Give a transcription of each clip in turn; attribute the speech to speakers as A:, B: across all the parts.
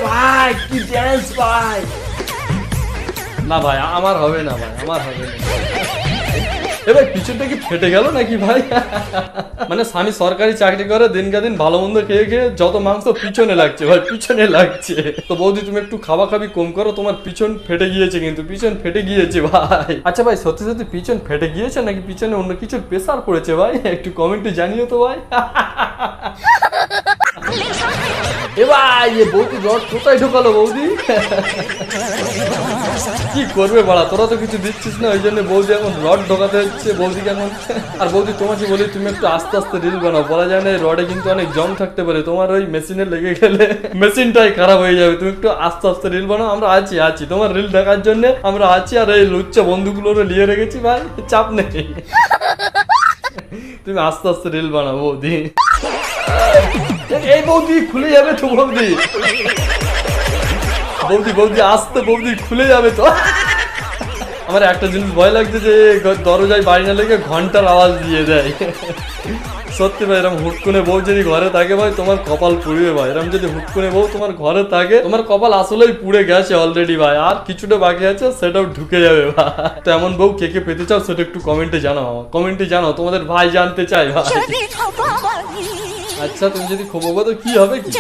A: ভাই কি ড্যান্স ভাই, না ভাই আমার হবে না ভাই, আমার হবে না। এ ভাই পিছনটা কি ফেটে গেল নাকি ভাই? মানে স্বামী সরকারি চাকরি করে, দিনকে দিন ভালো মন্দ খেয়ে খেয়ে যত মাংস পিছনে লাগছে ভাই, পিছনে লাগছে। তো বৌদি তুমি একটু খাওয়া খাবি কম করো, তোমার পিছন ফেটে গিয়েছে, কিন্তু পিছন ফেটে গিয়েছে ভাই। আচ্ছা ভাই সত্যি সত্যি পিছন ফেটে গিয়েছে নাকি পিছনে অন্য কিছুর প্রেসার পড়েছে ভাই? একটু কমেন্টে জানিও তো ভাই। এ ভাই এ বৌদি রড কোথায় ঢোকালো বৌদি? কি করবে বাড়া, তোরা তো কিছু দিচ্ছিস না, ওই জন্য বৌদি এখন রড ঢোকাতে হচ্ছে বৌদিকে এখন। আর বৌদি তোমাকে বলি তুমি একটু আস্তে আস্তে রিল বানাও, বলা যায় না রডে কিন্তু অনেক জং থাকতে পারে, তোমার ওই মেশিনে লেগে গেলে মেশিনটাই খারাপ হয়ে যাবে। তুমি একটু আস্তে আস্তে রিল বানাও, আমরা আছি তোমার রিল দেখার জন্য, আমরা আছি। আর এই লুচ্চা বন্ধুগুলোরও নিয়ে রেখেছি ভাই, চাপ নেই। তুমি আস্তে আস্তে রিল বানাও বৌদি। এই বৌদি খুলে যাবে তো বৌদি, বৌদি বৌদি আসতে বৌদি খুলে যাবে তো। আমার একটা জিনিস ভয় লাগছে যে দরজায় বাড়ি না লেগে ঘন্টার আওয়াজ দিয়ে দেয়। সত্যি ভাই এরকম হুটকুনে বউ যদি ঘরে থাকে ভাই তোমার কপাল পুড়বে ভাই। এরকম যদি হুটকুনে বউ তোমার ঘরে থাকে তোমার কপাল আসলেই পুড়ে গেছে অলরেডি ভাই, আর কিছুটা বাকি আছে সেটাও ঢুকে যাবে ভাই। তো এমন বউ কে কে পেতে চাও সেটা একটু কমেন্টে জানাও, কমেন্টে জানাও, তোমাদের ভাই জানতে চাই ভাই। আচ্ছা তুমি যদি খোপাবো তো কি হবে কি?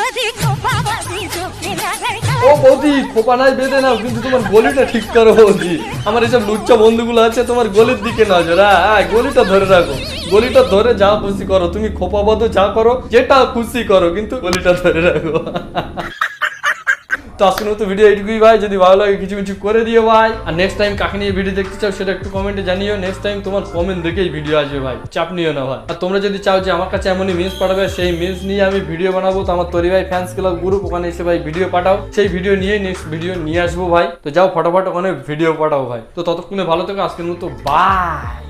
A: ও বৌদি খোপা নাই বেঁধে নাও, কিন্তু তোমার গলিটা ঠিক করো বৌদি। আমার এইসব লুচ্চা বন্ধুগুলো আছে তোমার গলির দিকে নজর, হ্যাঁ গলিটা ধরে রাখো, গলিটা ধরে যা খুশি করো, তুমি খোপা বাঁধো যা করো যেটা খুশি করো, কিন্তু গলিটা ধরে রাখো। তো আজকের মতো ভিডিও এইটুকুই ভাই, যদি ভালো লাগে কিছু কিছু করে দিও ভাই। আর নেক্সট টাইম কাকে নিয়ে ভিডিও দেখতে চাও সেটা একটু কমেন্টে জানিও, নেক্সট টাইম তোমার কমেন্ট দেখেই ভিডিও আসবে ভাই, চাপ নিও না ভাই। আর তোমরা যদি চাও যে আমার কাছে এমনই মিমস পাঠাবে, সেই মিমস নিয়ে আমি ভিডিও বানাবো, তো আমার তরি ভাই ফ্যান্স ক্লাব গ্রুপ, ওখানে এসে ভাই ভিডিও পাঠাও, সেই ভিডিও নিয়ে নেক্সট ভিডিও নিয়ে আসবো ভাই। তো যাও ফটাফট ওখানে ভিডিও পাঠাও ভাই। তো ততক্ষণে ভালো থেকো, আজকের মতো বাই।